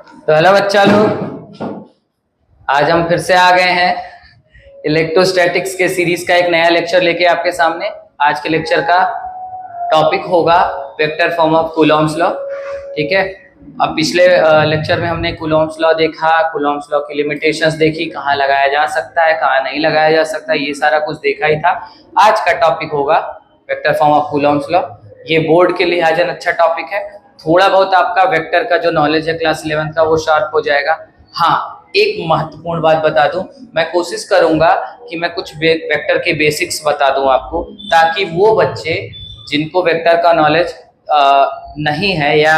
तो हेलो बच्चा लोग, आज हम फिर से आ गए हैं इलेक्ट्रोस्टैटिक्स के सीरीज का एक नया लेक्चर लेके आपके सामने। आज के लेक्चर का टॉपिक होगा vector form of Coulomb's law. ठीक है, अब पिछले लेक्चर में हमने कूलॉम्स लॉ देखा, कूलॉम्स लॉ की लिमिटेशंस देखी, कहाँ लगाया जा सकता है कहाँ नहीं लगाया जा सकता, ये सारा कुछ देखा ही था। आज का टॉपिक होगा vector form of Coulomb's law. ये बोर्ड के लिहाजन अच्छा टॉपिक है। थोड़ा बहुत आपका वेक्टर का जो नॉलेज है क्लास 11 का वो शार्प हो जाएगा। हाँ, एक महत्वपूर्ण बात बता दूं, मैं कोशिश करूंगा कि मैं कुछ वेक्टर के बेसिक्स बता दूं आपको, ताकि वो बच्चे जिनको वेक्टर का नॉलेज नहीं है या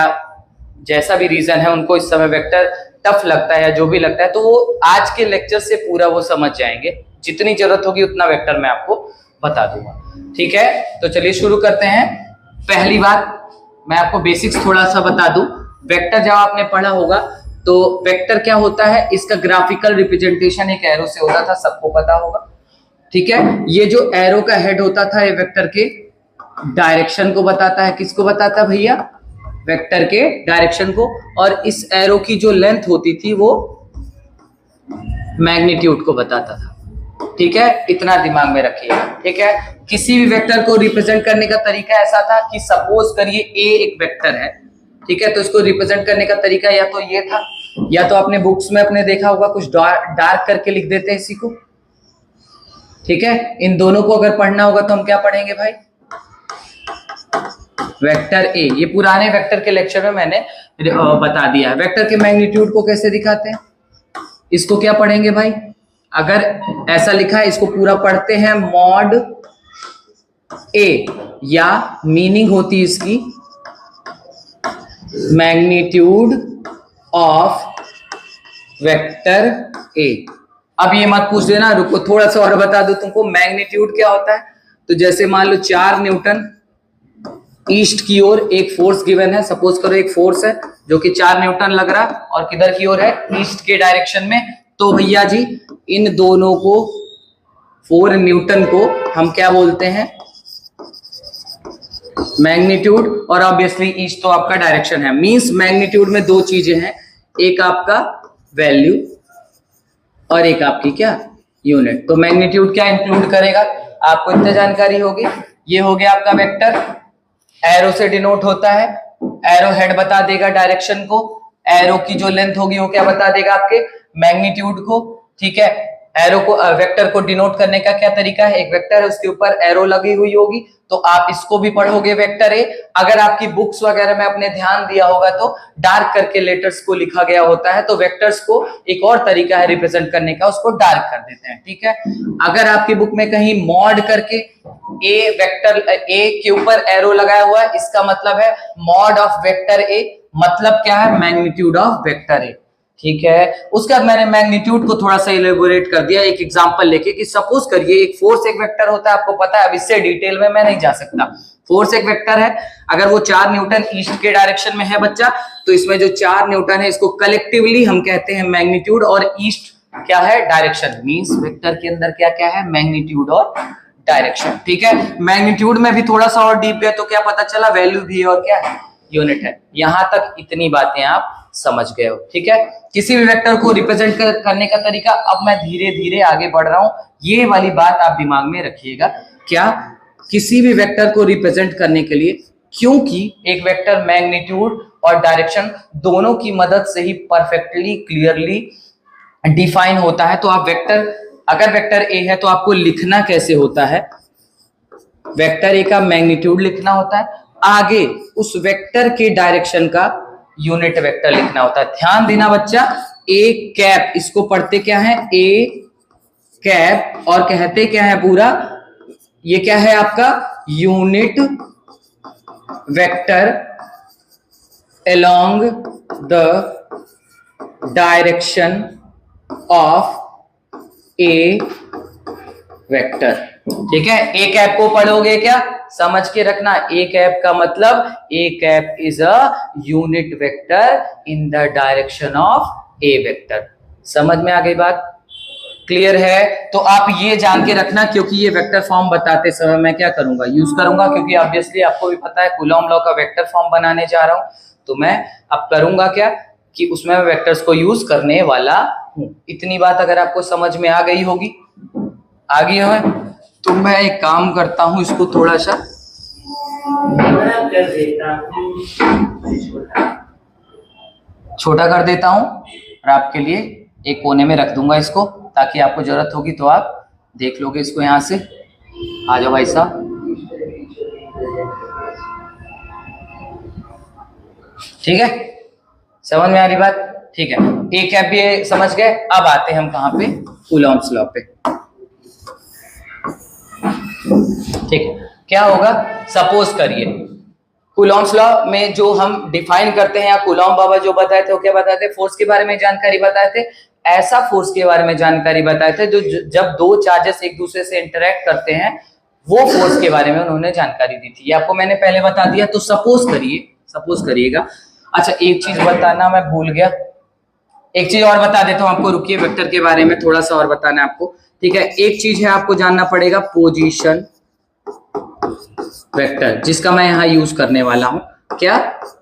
जैसा भी रीजन है उनको इस समय वेक्टर टफ लगता है या जो भी लगता है, तो वो आज के लेक्चर से पूरा वो समझ जाएंगे। जितनी जरूरत होगी उतना वेक्टर मैं आपको बता दूंगा। ठीक है, तो चलिए शुरू करते हैं। पहली बात मैं आपको बेसिक्स थोड़ा सा बता दूं। वेक्टर जब आपने पढ़ा होगा तो वेक्टर क्या होता है, इसका ग्राफिकल रिप्रेजेंटेशन एक एरो से होता था, सबको पता होगा। ठीक है, ये जो एरो का हेड होता था ये वेक्टर के डायरेक्शन को बताता है। किसको बताता है भैया? वेक्टर के डायरेक्शन को। और इस एरो की जो लेंथ होती थी वो मैग्नीट्यूड को बताता था। ठीक है, इतना दिमाग में रखिए। ठीक है, किसी भी वेक्टर को रिप्रेजेंट करने का तरीका ऐसा था कि सपोज करिए ए एक वेक्टर है। ठीक है, तो इसको रिप्रेजेंट करने का तरीका या तो ये था, या तो आपने बुक्स में अपने देखा होगा कुछ डार्क करके लिख देते हैं इसी को। ठीक है, इन दोनों को अगर पढ़ना होगा तो हम क्या पढ़ेंगे भाई? Vector A. ये पुराने वेक्टर के लेक्चर में मैंने बता दिया है। वेक्टर के मैग्नीट्यूड को कैसे दिखाते हैं, इसको क्या पढ़ेंगे भाई? अगर ऐसा लिखा है इसको पूरा पढ़ते हैं मॉड ए, या मीनिंग होती इसकी मैग्नीट्यूड ऑफ वेक्टर ए। अब ये मत पूछ देना, रुको थोड़ा सा और बता दो तुमको। मैग्नीट्यूड क्या होता है? तो जैसे मान लो 4 न्यूटन ईस्ट की ओर एक फोर्स गिवन है। सपोज करो एक फोर्स है जो कि 4 न्यूटन लग रहा और किधर की ओर है? ईस्ट के डायरेक्शन में। तो भैया जी इन दोनों को 4 न्यूटन को हम क्या बोलते हैं? मैग्नीट्यूड। और ऑब्वियसली ईस्ट तो आपका डायरेक्शन है। मींस मैग्नीट्यूड में दो चीजें हैं, एक आपका वैल्यू और एक आपकी क्या? यूनिट। तो मैग्नीट्यूड क्या इंक्लूड करेगा? आपको इतनी जानकारी होगी। ये हो गया आपका वेक्टर, एरो से डिनोट होता है। एरो हेड बता देगा डायरेक्शन को, एरो की जो लेंथ होगी वो क्या बता देगा? आपके मैग्नीट्यूड को। ठीक है, एरो को वेक्टर को डिनोट करने का क्या तरीका है? एक वेक्टर है उसके ऊपर एरो लगी हुई होगी, तो आप इसको भी पढ़ोगे वेक्टर ए। अगर आपकी बुक्स वगैरह में आपने ध्यान दिया होगा तो डार्क करके लेटर्स को लिखा गया होता है, तो वेक्टर्स को एक और तरीका है रिप्रेजेंट करने का, उसको डार्क कर देते हैं। ठीक है, अगर आपकी बुक में कहीं मॉड करके ए वेक्टर ए के ऊपर एरो लगाया हुआ है, इसका मतलब है मॉड ऑफ वेक्टर ए। मतलब क्या है? Magnitude of vector A. ठीक है, उसके बाद मैंने मैग्नीट्यूड को थोड़ा सा इलेबोरेट कर दिया एक एग्जांपल लेके कि सपोज करिए एक फोर्स एक वेक्टर होता है, आपको पता है। अब इससे डिटेल में मैं नहीं जा सकता। फोर्स एक वेक्टर है, अगर वो 4 न्यूटन ईस्ट के डायरेक्शन में है बच्चा, तो इसमें जो 4 न्यूटन है इसको कलेक्टिवली हम कहते हैं मैग्नीट्यूड। और ईस्ट क्या है? डायरेक्शन। मींस वेक्टर के अंदर क्या क्या है? मैग्नीट्यूड और डायरेक्शन। ठीक है, मैग्नीट्यूड में भी थोड़ा सा और डीप गए तो क्या पता चला? वैल्यू भी और क्या है? यूनिट है। यहां तक इतनी बातें आप समझ गए हो। ठीक है, किसी भी वेक्टर को रिप्रेजेंट करने का तरीका। अब मैं धीरे धीरे आगे बढ़ रहा हूं, ये वाली बात आप दिमाग में रखिएगा। क्या? किसी भी वेक्टर को रिप्रेजेंट करने के लिए, क्योंकि एक वेक्टर मैग्नीट्यूड और डायरेक्शन दोनों की मदद से ही परफेक्टली क्लियरली डिफाइन होता है। तो आप वेक्टर, अगर वेक्टर ए है तो आपको लिखना कैसे होता है? वेक्टर ए का मैग्नीट्यूड लिखना होता है, आगे उस वेक्टर के डायरेक्शन का यूनिट वेक्टर लिखना होता है। ध्यान देना बच्चा, ए कैप, इसको पढ़ते क्या है? A cap. और कहते क्या है पूरा? ये क्या है आपका? Unit vector along the direction of A vector. ठीक है, ए कैप को पढ़ोगे क्या? समझ के रखना, ए कैप का मतलब A cap is a unit vector in the direction of A vector. समझ में आ गई बात? क्लियर है? तो आप ये जान के रखना, क्योंकि ये वेक्टर फॉर्म बताते समय मैं क्या करूंगा? यूज करूंगा, क्योंकि ऑब्वियसली आपको भी पता है कूलॉम लॉ का वेक्टर फॉर्म बनाने जा रहा हूं। तो मैं अब करूंगा क्या? कि उसमें मैं वेक्टर्स को यूज करने वाला हूं। इतनी बात अगर आपको समझ में आ गई होगी, आ गई है, तो मैं एक काम करता हूं, इसको थोड़ा सा छोटा कर देता हूं और आपके लिए एक कोने में रख दूंगा इसको, ताकि आपको जरूरत होगी तो आप देख लोगे इसको। यहां से आ जाओ भाई साहब, ठीक है, समझ में आ रही बात? ठीक है, एक है भी समझ गए। अब आते हैं हम कहां पे, कूलॉम्स लॉ पे। ठीक है, क्या होगा, सपोज करिए कूलॉम्स लॉ में जो हम डिफाइन करते हैं, या कूलॉम बाबा जो बताए थे वो क्या बताए थे, फोर्स के बारे में जानकारी बताए थे। ऐसा फोर्स के बारे में जानकारी बताए थे जो जब दो चार्जेस एक दूसरे से इंटरेक्ट करते हैं, वो फोर्स के बारे में उन्होंने जानकारी दी थी। ये आपको मैंने पहले बता दिया। तो सपोज करिएगा, अच्छा एक चीज बताना मैं भूल गया, एक चीज और बता देता हूं आपको, रुकिए, वेक्टर के बारे में थोड़ा सा और बताना है आपको। ठीक है, एक चीज है आपको जानना पड़ेगा, पोजीशन वेक्टर, जिसका मैं यहां यूज करने वाला हूं। क्या?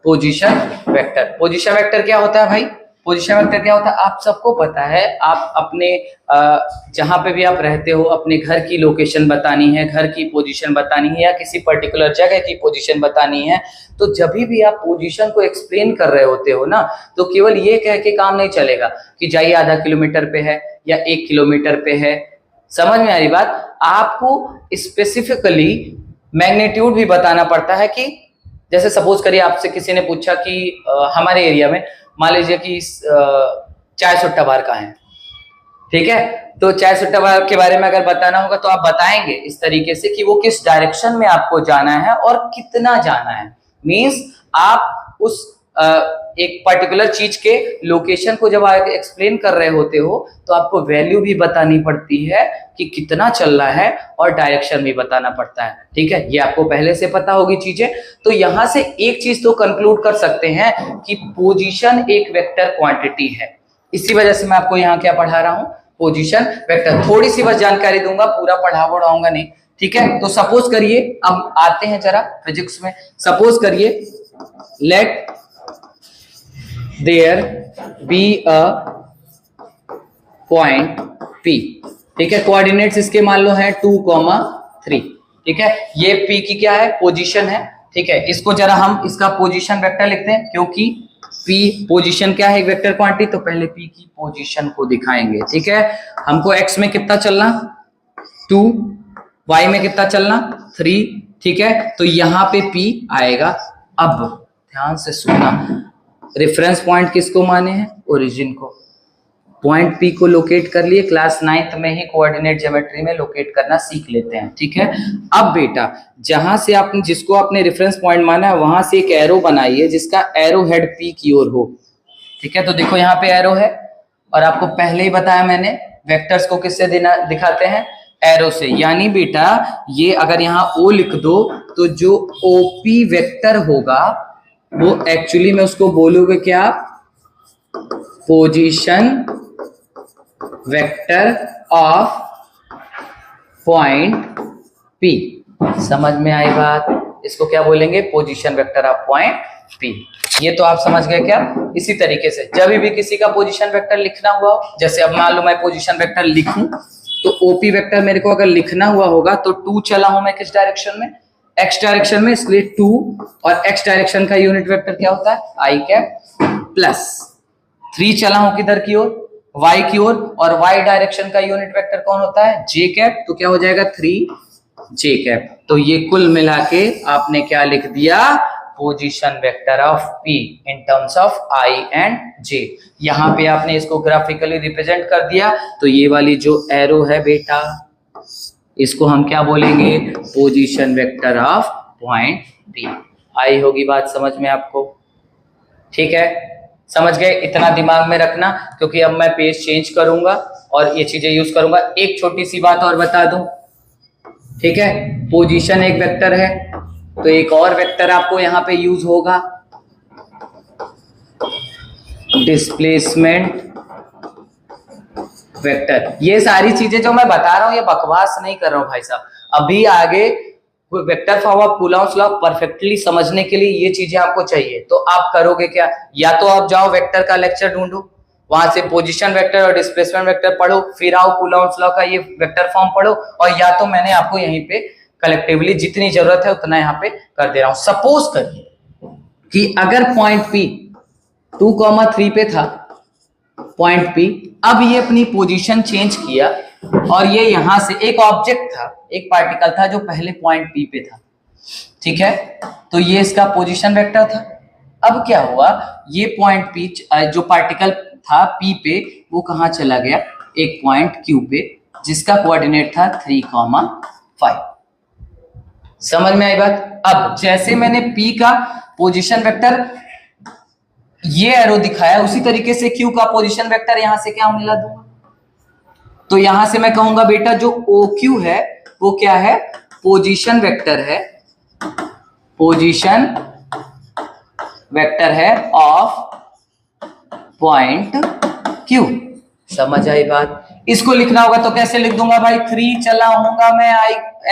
Position vector. पोजीशन वेक्टर क्या होता है भाई? पोजीशन वेक्टर क्या होता है आप सबको पता है। आप अपने जहां पे भी आप रहते हो, अपने घर की लोकेशन बतानी है, घर की पोजीशन बतानी है, या किसी पर्टिकुलर जगह की पोजीशन बतानी है, तो जब भी आप पोजीशन को एक्सप्लेन कर रहे होते हो ना, तो केवल ये कह के काम नहीं चलेगा कि जाइए आधा किलोमीटर पे है या 1 किलोमीटर पे है। समझ में आ रही बात? आपको स्पेसिफिकली मैग्नीट्यूड भी बताना पड़ता है। कि जैसे सपोज करिए आपसे किसी ने पूछा कि हमारे एरिया में मान लीजिए कि चाय सुट्टा बार कहाँ है, ठीक है, तो चाय सुट्टा बार के बारे में अगर बताना होगा तो आप बताएंगे इस तरीके से कि वो किस डायरेक्शन में आपको जाना है और कितना जाना है। मींस आप उस एक पर्टिकुलर चीज के लोकेशन को जब आप एक्सप्लेन कर रहे होते हो, तो आपको वैल्यू भी बतानी पड़ती है कि कितना चल रहा है, और डायरेक्शन भी बताना पड़ता है। ठीक है, ये आपको पहले से पता होगी चीजें। तो यहां से एक चीज तो कंक्लूड कर सकते हैं कि पोजीशन एक वेक्टर क्वांटिटी है। इसी वजह से मैं आपको यहाँ क्या पढ़ा रहा हूं, पोजीशन वेक्टर। थोड़ी सी बस जानकारी दूंगा, पूरा पढ़ाऊंगा नहीं। ठीक है, तो सपोज करिए, अब आते हैं जरा फिजिक्स में। सपोज करिए, let there be a point P। ठीक है, कोऑर्डिनेट्स इसके मान लो है 2, 3। ठीक है, ये P की क्या है, पोजीशन है। ठीक है, इसको जरा हम इसका पोजीशन वेक्टर लिखते हैं, क्योंकि P पोजीशन क्या है, एक वेक्टर क्वांटिटी, तो पहले P की पोजीशन को दिखाएंगे। ठीक है, हमको x में कितना चलना 2, y में कितना चलना 3। ठीक है, तो यहां पे P आएगा। अब ध्यान से सुनना, रेफरेंस पॉइंट किसको माने हैं, ओरिजिन को। पॉइंट P को लोकेट कर लिए, क्लास 9th में ही कोऑर्डिनेट ज्योमेट्री में लोकेट करना सीख लेते हैं। ठीक है, अब बेटा जहां से आपने जिसको आपने रेफरेंस पॉइंट माना है, वहां से एक एरो बनाइए जिसका एरो हेड P की ओर हो। ठीक है, तो देखो यहाँ पे एरो है, और आपको पहले ही बताया मैंने वेक्टर्स को किससे दिखाते हैं, एरो से। यानी बेटा ये अगर यहाँ O लिख दो, तो जो OP वेक्टर होगा वो एक्चुअली में उसको बोलोगे क्या, position vector of point P। समझ में आई बात? इसको क्या बोलेंगे, position vector of point P। ये तो आप समझ गए क्या? इसी तरीके से जब भी किसी का पोजीशन वेक्टर लिखना हुआ हो, जैसे अब मान लो मैं पोजीशन वेक्टर लिखूं, तो OP वेक्टर मेरे को अगर लिखना हुआ होगा, तो 2 चला हूं मैं किस डायरेक्शन में, x डायरेक्शन में, इसलिए 2, और x डायरेक्शन का यूनिट वेक्टर क्या होता है, i कैप, प्लस 3 चला हूं किधर की ओर, y की ओर, और y डायरेक्शन का यूनिट वेक्टर कौन होता है, j कैप, तो क्या हो जाएगा 3j कैप। तो ये कुल मिला के आपने क्या लिख दिया, position vector of P in terms of I and J। यहां पे आपने इसको ग्राफिकली रिप्रेजेंट कर दिया, तो ये वाली जो एरो है बेटा, इसको हम क्या बोलेंगे, position vector of point P। आई होगी बात समझ में आपको? ठीक है, समझ गए? इतना दिमाग में रखना, क्योंकि अब मैं पेज चेंज करूंगा और ये चीजें यूज करूंगा। एक छोटी सी बात और बता दूं, ठीक है, पोजीशन एक वेक्टर है, तो एक और वेक्टर आपको यहां पे यूज होगा, डिस्प्लेसमेंट वेक्टर। ये सारी चीजें जो मैं बता रहा हूं, ये बकवास नहीं कर रहा हूं भाई साहब। अभी आगे vector form of Coulomb's law perfectly समझने के लिए ये चीजें आपको चाहिए। तो आप करोगे क्या, या तो आप जाओ वेक्टर का लेक्चर ढूंढो, वहां से पोजीशन वेक्टर और डिस्प्लेसमेंट वेक्टर पढ़ो, फिर आओ कूलॉम्स लॉ का ये वेक्टर फॉर्म पढ़ो, और या तो मैंने आपको यहीं पे कलेक्टिवली जितनी जरूरत है उतना यहाँ पे कर दे रहा हूं। सपोज करिए कि अगर पॉइंट P 2,3 पे था पॉइंट P, अब ये अपनी पोजीशन चेंज किया और ये यहां से एक ऑब्जेक्ट था, एक पार्टिकल था जो पहले पॉइंट P पे था, ठीक है, तो ये इसका पोजीशन वेक्टर था। अब क्या हुआ, ये पॉइंट P जो पार्टिकल था P पे, वो कहां चला गया, एक पॉइंट Q पे जिसका कोऑर्डिनेट था 3,5। समझ में आई बात। अब जैसे मैंने P का पोजीशन वेक्टर ये एरो दिखाया, उसी तरीके से Q का पोजीशन वेक्टर यहां से क्या मिला दूंगा, तो यहां से मैं कहूंगा बेटा जो OQ है वो क्या है, पोजीशन वेक्टर है, पोजीशन वेक्टर है ऑफ पॉइंट Q। समझ आई बात। इसको लिखना होगा तो कैसे लिख दूंगा भाई, 3 चला हूंगा मैं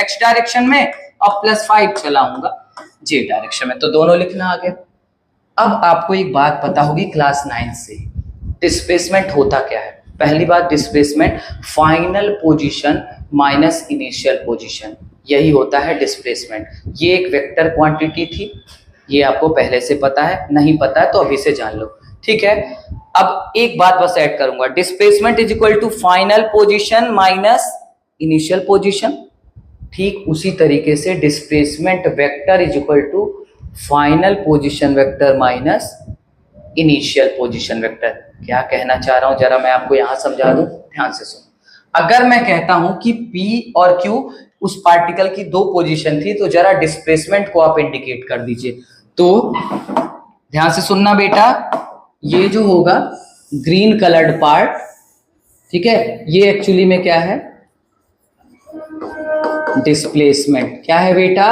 x डायरेक्शन में और +5 चला हूंगा j डायरेक्शन में, तो दोनों लिखना आ गया। अब आपको एक बात पता होगी क्लास 9 से, डिस्प्लेसमेंट होता क्या है। पहली बात, displacement final position minus initial position, यही होता है डिस्प्लेसमेंट। ये एक वेक्टर क्वांटिटी थी, ये आपको पहले से पता है, नहीं पता है तो अभी से जान लो, ठीक है। अब एक बात बस ऐड करूंगा, displacement is equal to final position minus initial position. ठीक उसी तरीके से displacement vector is equal to final position vector minus initial position vector. क्या कहना चाह रहा हूं जरा मैं आपको यहां समझा दूं, ध्यान से सुनो। अगर मैं कहता हूं कि P और Q उस पार्टिकल की 2 पोजीशन थी, तो जरा डिस्प्लेसमेंट को आप इंडिकेट कर दीजिए। तो ध्यान से सुनना बेटा, ये जो होगा ग्रीन कलर्ड पार्ट, ठीक है, ये एक्चुअली में क्या है, डिस्प्लेसमेंट। क्या है बेटा,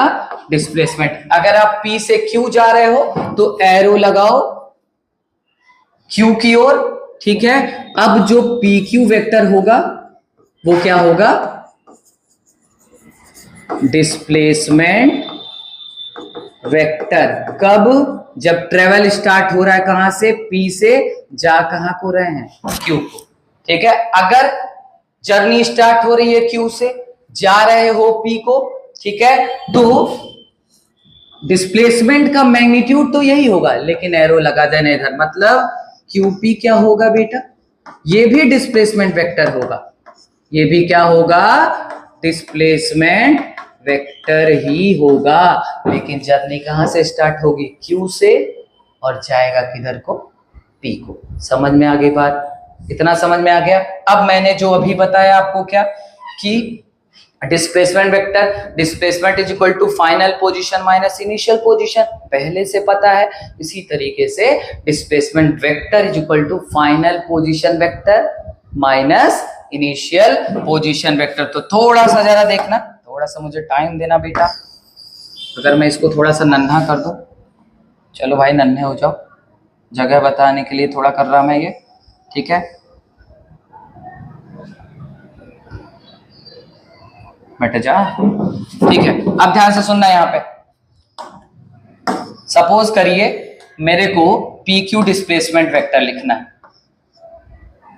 डिस्प्लेसमेंट। अगर आप P से Q जा रहे हो तो एरो लगाओ Q की ओर, ठीक है। अब जो PQ वेक्टर होगा वो क्या होगा, डिस्प्लेसमेंट वेक्टर। कब, जब ट्रेवल स्टार्ट हो रहा है कहां से, P से जा कहां को रहे हैं, Q को, ठीक है। अगर जर्नी स्टार्ट हो रही है Q से, जा रहे हो P को, ठीक है, तो डिस्प्लेसमेंट का मैग्नीट्यूड तो यही होगा, लेकिन एरो लगा देना इधर, मतलब QP क्या होगा बेटा, ये भी डिस्प्लेसमेंट वेक्टर होगा, ये भी क्या होगा, डिस्प्लेसमेंट वेक्टर ही होगा, लेकिन जर्नी कहां से स्टार्ट होगी, Q से, और जाएगा किधर को, P को। समझ में आ गई बात, इतना समझ में आ गया। अब मैंने जो अभी बताया आपको क्या, कि displacement vector, displacement is equal to final position minus initial position, पहले से पता है। इसी तरीके से displacement vector is equal to final position vector minus initial position vector. तो थोड़ा सा जरा देखना, थोड़ा सा मुझे टाइम देना बेटा। अगर मैं इसको थोड़ा सा नन्हा कर दूं, चलो भाई नन्हे हो जाओ, जगह बताने के लिए थोड़ा कर रहा मैं ये, ठीक है, मिट जा, ठीक है। अब ध्यान से सुनना, यहाँ पे सपोज करिए मेरे को PQ डिस्प्लेसमेंट वेक्टर लिखना है,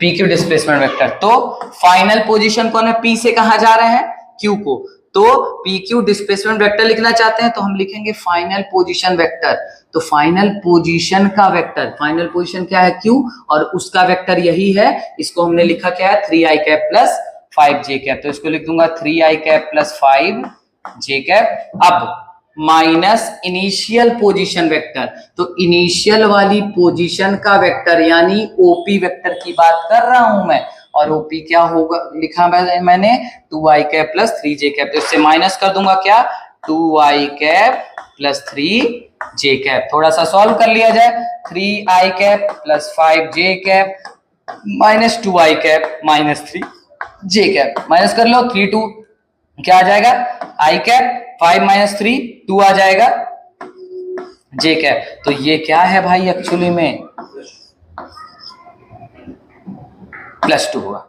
PQ डिस्प्लेसमेंट वेक्टर। तो फाइनल पोजीशन कौन है, P से कहां जा रहे हैं, Q को, तो PQ डिस्प्लेसमेंट वेक्टर लिखना चाहते हैं तो हम लिखेंगे फाइनल पोजीशन वेक्टर। तो फाइनल पोजीशन का वेक्टर, फाइनल पोजीशन क्या है, Q, और उसका वेक्टर यही है, इसको हमने लिखा क्या है, 3i cap plus 5j cap, तो इसको लिख दूंगा 3i cap plus 5j cap. अब माइनस इनिशियल पोजीशन वेक्टर, तो इनिशियल वाली पोजीशन का वेक्टर यानी OP वेक्टर की बात कर रहा हूं मैं, और OP क्या होगा, लिखा मैंने 2i cap plus 3j cap, तो इससे माइनस कर दूंगा क्या, 2i cap plus 3j cap. थोड़ा सा सॉल्व कर लिया जाए, 3i cap plus 5j cap minus 2i cap minus 3j cap, minus कर लो, 3 2 क्या आ जाएगा, i कैप, 5 माइनस 3 2 आ जाएगा, j कैप। तो ये क्या है भाई, एक्चुअली में +2 होगा।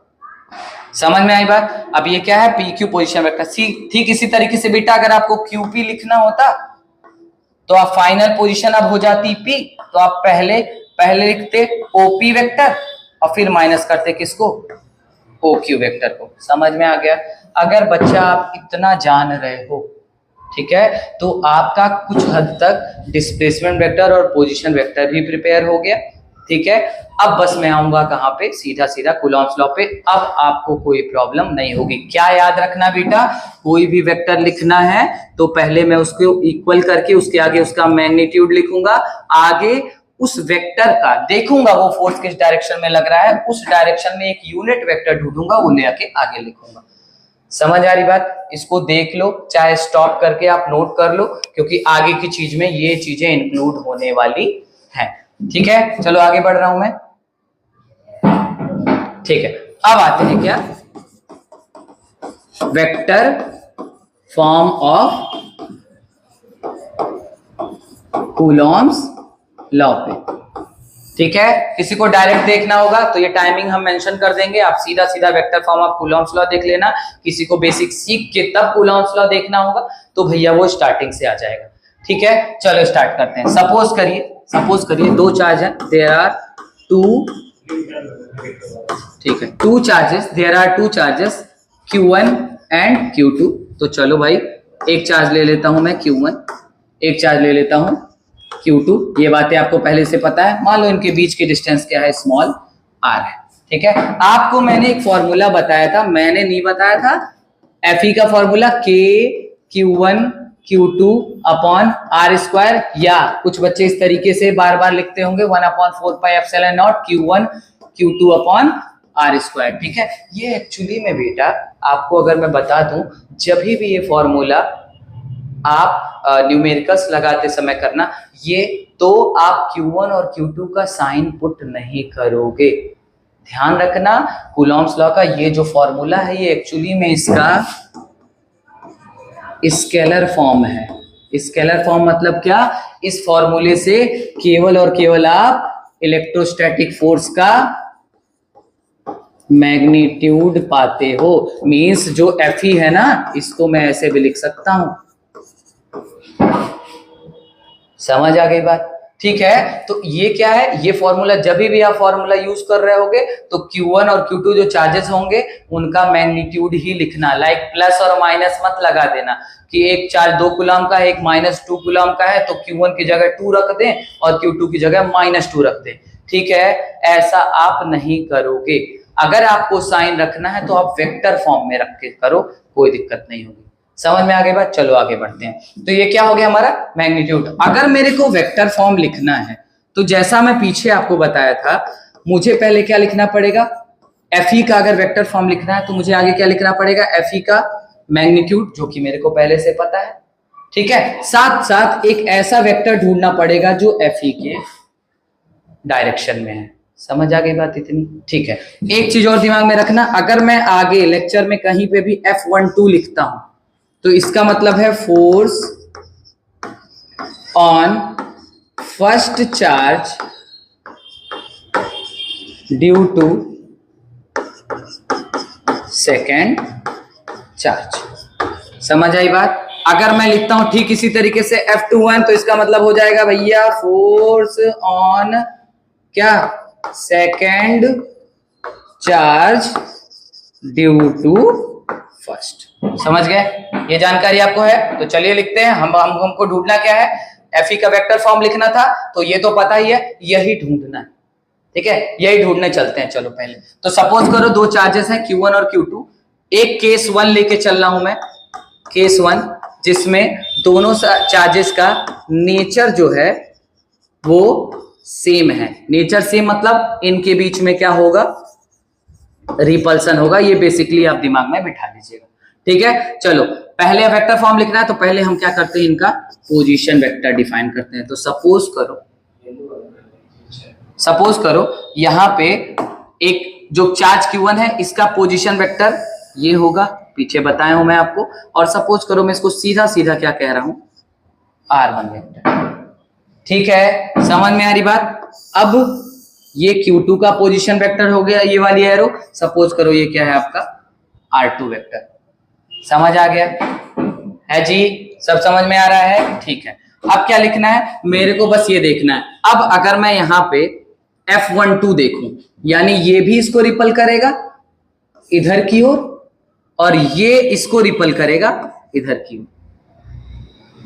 समझ में आई बात। अब ये क्या है, पी क्यू पोजिशन वेक्टर। ठीक इसी तरीके से बेटा अगर आपको क्यूपी लिखना होता तो आप फाइनल पोजीशन अब हो जाती पी, तो आप पहले लिखते ओपी वेक्टर और फिर माइनस करते किसको, ओ क्यू वेक्टर को। समझ में आ गया। अगर बच्चा आप इतना जान रहे हो, ठीक है, तो आपका कुछ हद तक डिस्प्लेसमेंट वेक्टर और पोजीशन वेक्टर भी प्रिपेयर हो गया। ठीक है, अब बस मैं आऊंगा कहां पे, सीधा कूलॉम्स लॉ पे। अब आपको कोई प्रॉब्लम नहीं होगी। क्या याद रखना बेटा, कोई भी वेक्टर लिखना है तो पहले मैं उसको इक्वल करके उसके आगे उसका मैग्नीट्यूड लिखूंगा, आगे उस वेक्टर का देखूंगा वो फोर्स किस डायरेक्शन में लग रहा है, उस डायरेक्शन में एक यूनिट वेक्टर ढूंढूंगा, वो लेके आगे लिखूंगा। समझ आ रही बात। इसको देख लो, चाहे स्टॉप करके आप नोट कर लो, क्योंकि आगे की चीज में ये चीजें इंक्लूड होने वाली हैं। ठीक है, चलो आगे बढ़ रहा हूं मैं। ठीक है, अब आते हैं क्या, vector form of Coulomb's law पे। ठीक है, किसी को डायरेक्ट देखना होगा तो ये टाइमिंग हम मेंशन कर देंगे, आप सीधा vector form of Coulomb's law देख लेना। किसी को बेसिक सीख के तब कूलॉम्स लॉ देखना होगा तो भैया वो स्टार्टिंग से आ जाएगा। ठीक है, चलो स्टार्ट करते हैं। सपोज करिए दो चार्ज है, देयर आर टू, ठीक है, there are two charges Q1 and Q2। तो चलो भाई, एक चार्ज ले लेता हूं मैं Q1, एक चार्ज ले लेता हूं Q2। ये बातें आपको पहले से पता है। मान लो इनके बीच की डिस्टेंस क्या है, स्मॉल r है। ठीक है, आपको मैंने एक फॉर्मूला बताया था, मैंने नहीं बताया था, Fe का formula K Q1 Q2 upon R square, या कुछ बच्चे इस तरीके से बार बार लिखते होंगे 1/4πε0 Q1 Q2 upon R square. ठीक है, ये एक्चुअली में बेटा आपको अगर मैं बता दूं, जब भी ये फॉर्मूला आप न्यूमेरिकल्स लगाते समय करना, ये तो आप Q1 और Q2 का साइन पुट नहीं करोगे। ध्यान रखना, कूलॉम्स लॉ का ये जो फॉर्मूला है ये एक्चुअली में इसका स्केलर फॉर्म है। स्केलर फॉर्म मतलब क्या, इस फॉर्मूले से केवल और केवल आप इलेक्ट्रोस्टैटिक फोर्स का मैग्नीट्यूड पाते हो। मींस जो Fe है ना, इसको मैं ऐसे भी लिख सकता हूं। समझ आ गई बात। ठीक है, तो ये क्या है, ये फॉर्मूला जब भी आप फॉर्मूला यूज कर रहे होगे तो Q1 और Q2 जो चार्जेस होंगे उनका मैग्नीट्यूड ही लिखना। लाइक प्लस और माइनस मत लगा देना कि एक चार्ज 2 कूलम का है, एक -2 कूलम का है, तो Q1 की जगह 2 रख दें और Q2 की जगह -2 रख दें। ठीक है, ऐसा आप नहीं करोगे। अगर आपको साइन रखना है तो आप वेक्टर फॉर्म में रख के करो, कोई दिक्कत नहीं होगी। समझ में आ गई बात। चलो आगे बढ़ते हैं। तो ये क्या हो गया हमारा मैग्नीट्यूड। अगर मेरे को वेक्टर फॉर्म लिखना है तो जैसा मैं पीछे आपको बताया था, मुझे पहले क्या लिखना पड़ेगा, Fe का अगर वेक्टर फॉर्म लिखना है तो मुझे आगे क्या लिखना पड़ेगा, Fe का मैग्नीट्यूड, जो कि मेरे को पहले से पता है। ठीक है, साथ साथ एक ऐसा वेक्टर ढूंढना पड़ेगा जो Fe के डायरेक्शन में है। समझ आ गई बात इतनी। ठीक है, एक चीज और दिमाग में रखना, अगर मैं आगे लेक्चर में कहीं पे भी F12 लिखता हूं तो इसका मतलब है force on first charge due to second charge. समझ आई बात। अगर मैं लिखता हूं ठीक इसी तरीके से F21 तो इसका मतलब हो जाएगा भैया फोर्स ऑन क्या, second charge due to first. समझ गए, ये जानकारी आपको है। तो चलिए लिखते हैं। हमको ढूंढना क्या है, Fe का वेक्टर फॉर्म लिखना था, तो ये तो पता ही है, यही ढूंढना है। ठीक है, यही ढूंढने चलते हैं। चलो पहले तो सपोज करो दो चार्जेस हैं Q1 और Q2। एक केस 1 लेके चल रहा हूं मैं, केस 1, जिसमें दोनों चार्जेस का नेचर जो है वो सेम है। नेचर सेम मतलब इनके बीच में क्या होगा, रिपल्सन होगा। ये बेसिकली आप दिमाग में बिठा लीजिएगा। ठीक है, चलो पहले वेक्टर फॉर्म लिखना है तो पहले हम क्या करते हैं, इनका पोजीशन वेक्टर डिफाइन करते हैं। तो सपोज करो यहां पे एक जो चार्ज Q1 है इसका पोजीशन वेक्टर ये होगा, पीछे बताया हूं मैं आपको। और सपोज करो मैं इसको सीधा क्या कह रहा हूं, R1 वेक्टर। ठीक है, समझ में आ रही बात। अब ये Q2 का पोजीशन वेक्टर हो गया, ये वाली एरो। सपोज करो ये क्या है आपका R2 वेक्टर। समझ आ गया है जी? सब समझ में आ रहा है? ठीक है। अब क्या लिखना है मेरे को, बस ये देखना है। अब अगर मैं यहां पे F12 देखूं, यानी ये भी इसको रिपल करेगा इधर की ओर और ये इसको रिपल करेगा इधर की ओर।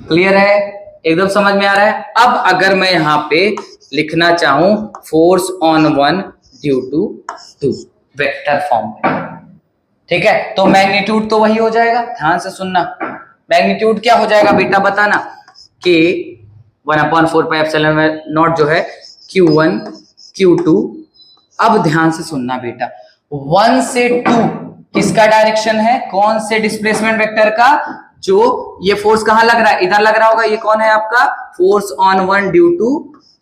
क्लियर है? एकदम समझ में आ रहा है? अब अगर मैं यहां पे लिखना चाहूं force on one due to two vector form में, ठीक है, तो मैग्नीट्यूड तो वही हो जाएगा। ध्यान से सुनना, मैग्नीट्यूड क्या हो जाएगा बेटा बताना, कि 1/4πε0 जो है Q1 Q2। अब ध्यान से सुनना बेटा, 1 से 2 किसका डायरेक्शन है, कौन से डिस्प्लेसमेंट वेक्टर का, जो ये फोर्स कहां लग रहा है, इधर लग रहा होगा, ये कौन है आपका force on one due to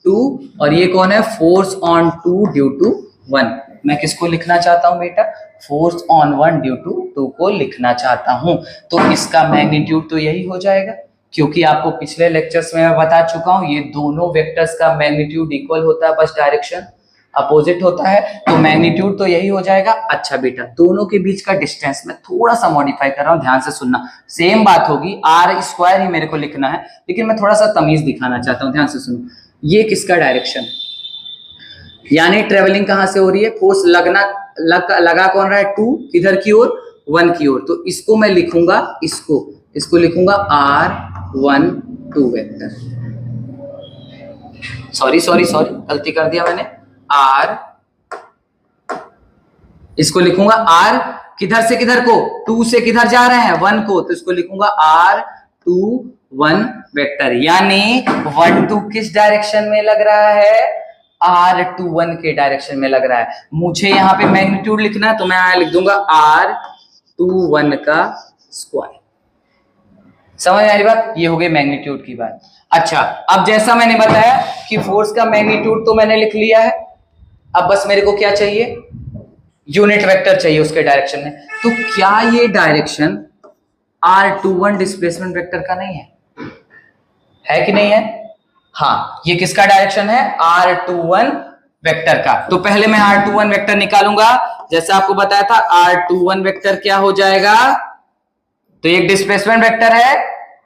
two, और ये कौन है force on two due to one. मैं किसको लिखना चाहता हूं बेटा, force on one due to two को लिखना चाहता हूं, तो इसका मैग्नीट्यूड तो यही हो जाएगा, क्योंकि आपको पिछले लेक्चर्स में मैं बता चुका हूं ये दोनों वेक्टर्स का मैग्नीट्यूड इक्वल होता है, बस डायरेक्शन अपोजिट होता है, तो मैग्नीट्यूड तो यही हो जाएगा। अच्छा बेटा, दोनों के बीच का डिस्टेंस मैं थोड़ा सा मॉडिफाई कर रहा हूं, ध्यान से सुनना, सेम बात होगी, r² ही मेरे को लिखना है, लेकिन मैं थोड़ा सा तमीज दिखाना चाहता हूं, ध्यान से सुनो। ये किसका डायरेक्शन है, यानी ट्रेवलिंग कहां से हो रही है, फोर्स लगा कौन रहा है, 2 किधर की ओर, 1 की ओर, तो इसको मैं लिखूंगा, इसको लिखूंगा r12 वेक्टर। सॉरी गलती कर दिया मैंने, इसको लिखूंगा r किधर से किधर को, 2 से किधर जा रहे हैं, 1 को, तो इसको लिखूंगा r21 वेक्टर। यानी 1-2 किस डायरेक्शन में लग रहा है, r21 के डायरेक्शन में लग रहा है। मुझे यहां पे मैग्नीट्यूड लिखना है, तो मैं यहां लिख दूंगा r21 का स्क्वायर। समझ आ रही बात? ये हो गई मैग्नीट्यूड की बात। अच्छा, अब जैसा मैंने बताया कि फोर्स का मैग्नीट्यूड तो मैंने लिख लिया है, अब बस मेरे को क्या चाहिए, यूनिट वेक्टर चाहिए उसके डायरेक्शन में। तो क्या ये डायरेक्शन r21 डिस्प्लेसमेंट वेक्टर का नहीं है कि नहीं है? हाँ, ये किसका डायरेक्शन है, r21 वेक्टर का। तो पहले मैं r21 वेक्टर निकालूंगा, जैसा आपको बताया था r21 वेक्टर क्या हो जाएगा, तो एक डिस्प्लेसमेंट वेक्टर है,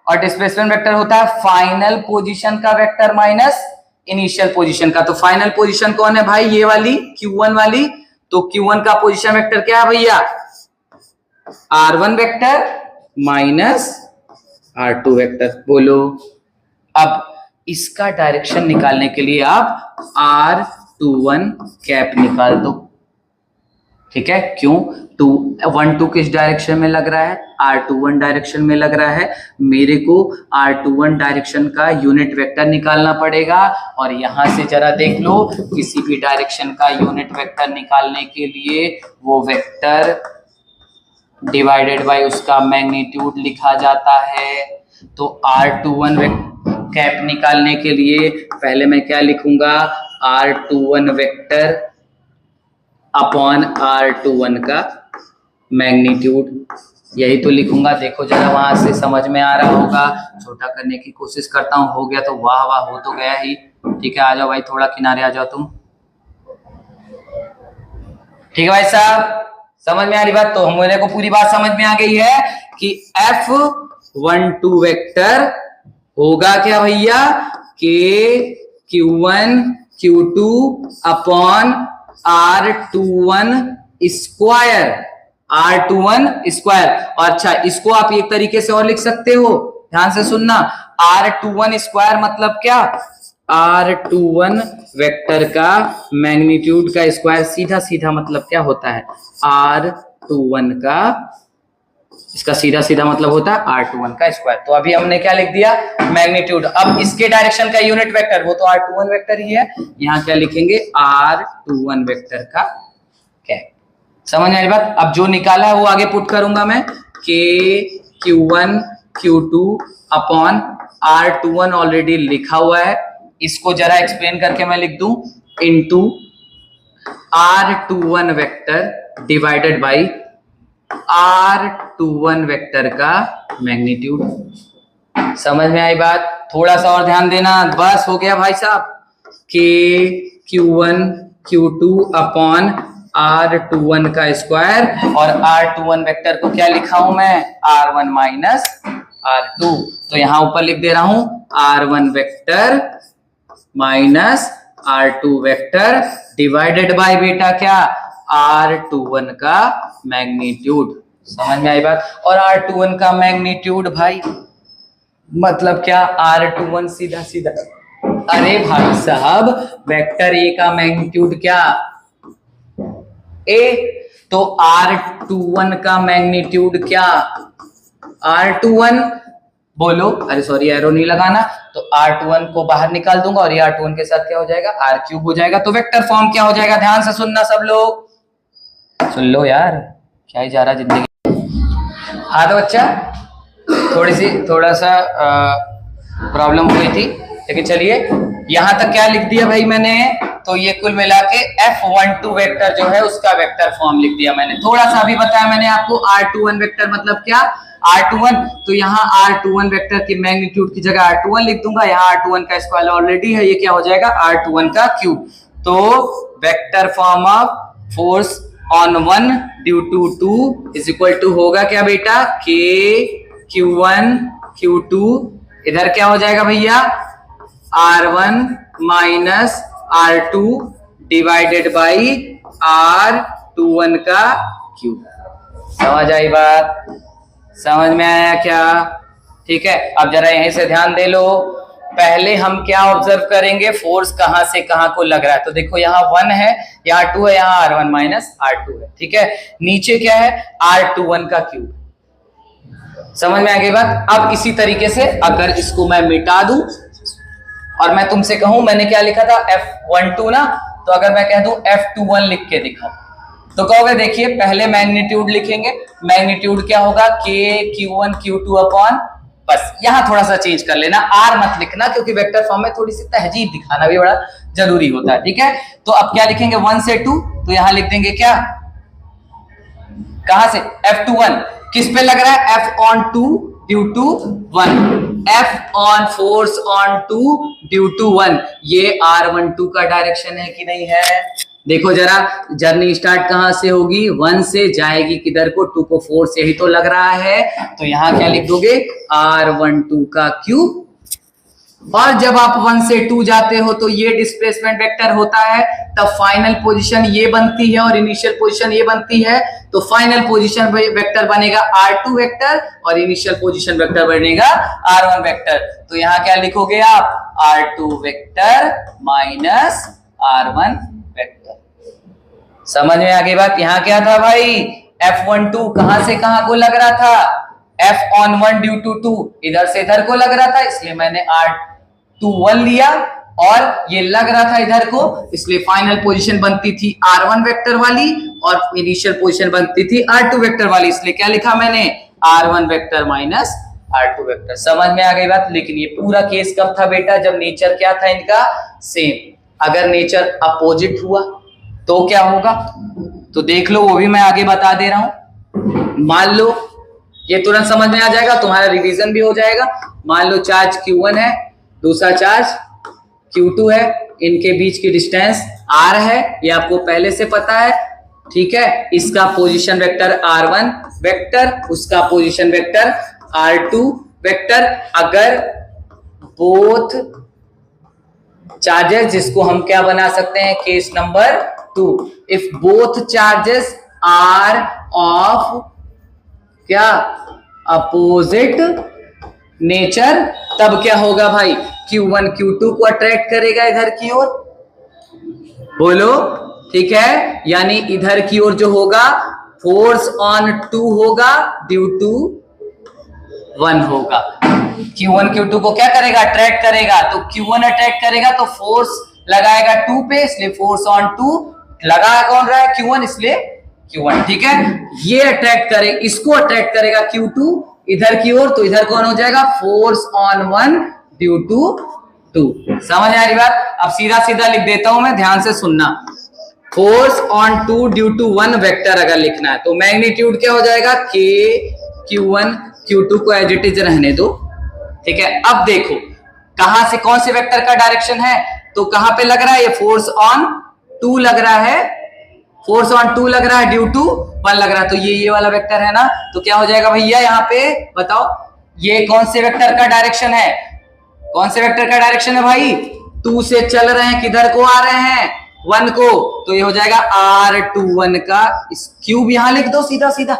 और डिस्प्लेसमेंट वेक्टर होता है फाइनल पोजीशन का वेक्टर माइनस इनिशियल पोजीशन का। तो फाइनल पोजीशन कौन है भाई, ये वाली Q1 वाली, तो Q1 का पोजीशन वेक्टर क्या है भैया, R1 vector minus R2 vector. बोलो, अब इसका डायरेक्शन निकालने के लिए आप R21 कैप निकाल दो, ठीक है, क्यों, 1-2 किस डायरेक्शन में लग रहा है, R21 डायरेक्शन में लग रहा है, मेरे को R21 डायरेक्शन का यूनिट वेक्टर निकालना पड़ेगा। और यहां से जरा देख लो, किसी भी डायरेक्शन का यूनिट वेक्टर निकालने के लिए वो वेक्टर डिवाइडेड बाय उसका मैग्नीट्यूड लिखा जाता है। तो R21 कैप निकालने के लिए पहले मैं क्या लिखूंगा, R21 वेक्टर अपॉन R21 का मैग्नीट्यूड, यही तो लिखूंगा। देखो जरा, वहां से समझ में आ रहा होगा, छोटा करने की कोशिश करता हूं, हो गया तो वाह वाह, हो तो गया ही, ठीक है। आ जाओ भाई, थोड़ा किनारे आ जाओ तुम, ठीक है भाई साहब, समझ में आ रही बात? तो मेरे को पूरी बात समझ में आ गई है कि F12 वेक्टर होगा क्या भैया, के Q1 Q2 upon R21 square, R21 square. और अच्छा, इसको आप एक तरीके से और लिख सकते हो, ध्यान से सुनना, R21 स्क्वायर मतलब क्या, R21 वेक्टर का मैग्नीट्यूड का स्क्वायर, सीधा सीधा मतलब क्या होता है, R21 का, इसका सीधा सीधा मतलब होता है R21 का स्क्वायर। तो अभी हमने क्या लिख दिया, मैग्नीट्यूड। अब इसके डायरेक्शन का यूनिट वेक्टर, वो तो R21 वेक्टर ही है, यहाँ क्या लिखेंगे, R21 वेक्टर का कैप। समझ आ रही बात? अब जो निकाला है वो आगे पुट करूंगा मैं, के Q1 Q2 upon R21 already लिखा हुआ है, इसको जरा एक्सप्लेन करके मैं लिख दूं, into R21 vector divided by R21 vector का मैग्नीट्यूड। समझ में आई बात? थोड़ा सा और ध्यान देना, बस हो गया भाई साहब, के Q1 Q2 अपॉन R21 का स्क्वायर, और R21 वेक्टर को क्या लिखा हूं मैं, R1 माइनस R2। तो यहां ऊपर लिख दे रहा हूं R1 vector minus R2 vector divided by बेटा क्या, R21 का मैग्नीट्यूड। समझ में आई बात। और R21 का मैग्नीट्यूड भाई मतलब क्या, R21 सीधा सीधा, अरे भाई साहब वेक्टर ए का मैग्नीट्यूड क्या, ए, तो R21 का मैग्नीट्यूड क्या, R21 बोलो, अरे सॉरी एरो नहीं लगाना, तो R21 को बाहर निकाल दूंगा और ये R21 के साथ क्या हो जाएगा, R³ हो जाएगा। तो वेक्टर फॉर्म क्या हो जाएगा, ध्यान से सुनना सब लोग, सुन लो यार, क्या ही जा रहा जिंदगी। हाँ तो बच्चा थोड़ा सा प्रॉब्लम हुई थी, लेकिन चलिए यहां तक क्या लिख दिया भाई मैंने, तो ये कुल मिला के F12 वेक्टर जो है उसका वेक्टर फॉर्म लिख दिया मैंने। थोड़ा सा अभी बताया मैंने आपको, R21 वेक्टर मतलब क्या, R21, तो यहाँ R21 वेक्टर की मैग्नीट्यूड की जगह R21 लिख दूंगा, यहाँ R21 का स्क्वायर ऑलरेडी है, ये क्या हो जाएगा R21 का क्यूब। तो vector form of force on 1 due to 2 is equal to होगा क्या बेटा, K Q1 Q2, इधर क्या हो जाएगा भैया R1 minus R2 divided by R21 का क्यूब। समझ आई बात, समझ में आया क्या, ठीक है। अब जरा यहीं से ध्यान दे लो, पहले हम क्या ऑब्जर्व करेंगे, फोर्स कहां से कहां को लग रहा है। तो देखो यहाँ 1 है, यहाँ 2 है, यहाँ R1 माइनस R2 है, ठीक है। नीचे क्या है, R21 का क्यूब। समझ में आ गई बात। अब इसी तरीके से अगर इसको मैं मिटा दूं और मैं तुमसे कहूं, मैंने क्या लिखा था F12 ना, तो अगर मैं कह दूं F21 लिख के दिखाओ, तो कहोगे देखिए पहले मैग्नीट्यूड लिखेंगे, मैग्नीट्यूड क्या होगा, K Q1 Q2 अपॉन, बस यहां थोड़ा सा चेंज कर लेना, R मत लिखना, क्योंकि वेक्टर फॉर्म में थोड़ी सी तहजीब दिखाना भी बड़ा जरूरी होता है, ठीक है। तो अब क्या लिखेंगे 1 से 2, तो यहां लिख देंगे क्या, कहां से, F21 किस पे लग रहा है, F on 2 due to 1, F on फोर्स on 2 ड्यू टू 1, ये R12 का डायरेक्शन है कि नहीं है। देखो जरा, जर्नी स्टार्ट कहां से होगी, 1 से जाएगी किधर को, 2 को 4 से, यही तो लग रहा है। तो यहां क्या लिख दोगे, R12 का क्यूब। और जब आप 1 से 2 जाते हो तो ये डिस्प्लेसमेंट वेक्टर होता है, तब फाइनल पोजीशन ये बनती है और इनिशियल पोजीशन ये बनती है। तो फाइनल पोजीशन वेक्टर बनेगा R2 वेक्टर और इनिशियल पोजीशन वेक्टर बनेगा R1 वेक्टर। तो यहां क्या लिखोगे आप, R2 vector minus R1 vector. समझ में आ गई बात। यहां क्या था भाई, F12 कहां से कहां को लग रहा था, F on 1 ड्यू टू 2, इधर से इधर को लग रहा था, इसलिए मैंने R21 लिया, और ये लग रहा था इधर को, इसलिए फाइनल पोजीशन बनती थी R1 वेक्टर वाली और इनिशियल पोजीशन बनती थी R2 वेक्टर वाली, इसलिए क्या लिखा मैंने, R1 vector minus R2 vector. समझ में आ गई बात। लेकिन ये पूरा केस कब था बेटा, जब नेचर क्या था इनका, सेम। अगर नेचर अपोजिट हुआ तो क्या होगा, तो देख लो, वो भी मैं आगे बता दे रहा हूं। मान लो, ये तुरंत समझ में आ जाएगा, तुम्हारा रिवीजन भी हो जाएगा। मान लो चार्ज Q1 है, दूसरा चार्ज Q2 है, इनके बीच की डिस्टेंस R है, ये आपको पहले से पता है, ठीक है। इसका पोजीशन वेक्टर R1 वेक्टर, उसका पोजीशन वेक्टर R2 वेक्टर। अगर बोथ चार्जेस, जिसको हम क्या बना सकते हैं, case number 2, if both charges are of क्या, अपोजिट नेचर, तब क्या होगा भाई, Q1 Q2 को अट्रैक्ट करेगा इधर की ओर, बोलो, ठीक है। यानी इधर की ओर जो होगा फोर्स ऑन 2 होगा ड्यू टू 1 होगा। Q1 Q2 को क्या करेगा, अट्रैक्ट करेगा। तो Q1 अट्रैक्ट करेगा तो फोर्स लगाएगा 2 पे, इसलिए फोर्स ऑन 2, लगा कौन रहा है, Q1, इसलिए Q1, ठीक है। ये अट्रैक्ट करे, इसको अट्रैक्ट करेगा Q2 इधर की ओर, तो इधर कौन हो जाएगा, फोर्स ऑन 1 ड्यू टू 2। समझ आ रही बात। अब सीधा सीधा लिख देता हूं मैं, ध्यान से सुनना। Force on 2 due to 1 vector अगर लिखना है तो मैग्नीट्यूड क्या हो जाएगा, K Q1 Q2 को एज इट इज रहने दो, ठीक है। अब देखो कहां से कौन से वेक्टर का डायरेक्शन है, तो कहां पे लग रहा है, ये फोर्स ऑन 2 लग रहा है, फोर्स ऑन 2 लग रहा है, ड्यू टू 1 लग रहा है, तो ये वाला वेक्टर है ना, तो क्या हो जाएगा भैया यहाँ पे बताओ, ये कौन से वेक्टर का डायरेक्शन है, कौन से वेक्टर का डायरेक्शन है भाई, 2 से चल रहे हैं, किधर को आ रहे हैं, 1 को, तो ये हो जाएगा R21 का क्यूब, यहां लिख दो सीधा सीधा,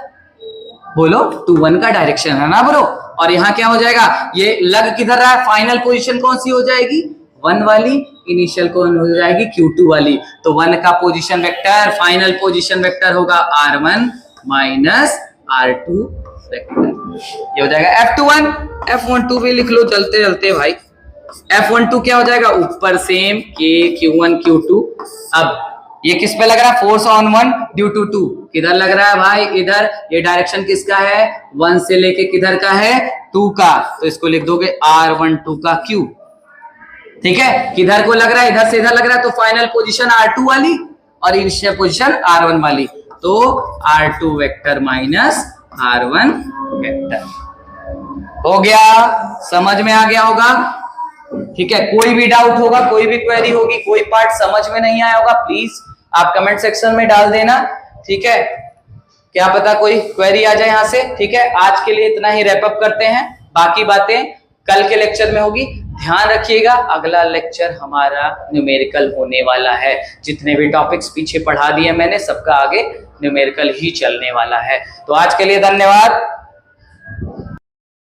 बोलो 21 का डायरेक्शन है ना ब्रो। और यहाँ क्या हो जाएगा, ये लग किधर रहा है, फाइनल पोजीशन कौन सी हो जाएगी, 1 वाली, इनिशियल कौन हो जाएगी, Q2 वाली, तो 1 का position vector, final position vector होगा R1 माइनस R2 वेक्टर, ये हो जाएगा F21, F12 भी लिख लो चलते चलते भाई, F12 क्या हो जाएगा, ऊपर सेम K Q1 Q2, अब ये किस पे लग रहा है, फोर्स ऑन 1 ड्यू टू 2, किधर लग रहा है भाई, इधर, ये डायरेक्शन किसका है, 1 से लेके किधर का है, 2 का, तो इसको लिख दोगे R12 का Q, ठीक है, किधर को लग रहा है, इधर से इधर लग रहा है, तो फाइनल पोजीशन R2 वाली और इनिशियल पोजीशन R1 वाली, तो R2 vector minus R1 vector, हो गया, समझ में आ गया होगा, ठीक है। कोई भी डाउट होगा, कोई भी क्वेरी होगी, कोई पार्ट समझ में नहीं आया होगा, प्लीज आप कमेंट सेक्शन में डाल देना, ठीक है, क्या पता कोई क्वेरी आ जाए यहां से, ठीक है। आज के लिए इतना ही रैप अप करते हैं, बाकी बातें कल के लेक्चर में होगी। ध्यान रखिएगा, अगला लेक्चर हमारा न्यूमेरिकल होने वाला है, जितने भी टॉपिक्स पीछे पढ़ा दिए मैंने सबका आगे न्यूमेरिकल ही चलने वाला है। तो आज के लिए धन्यवाद।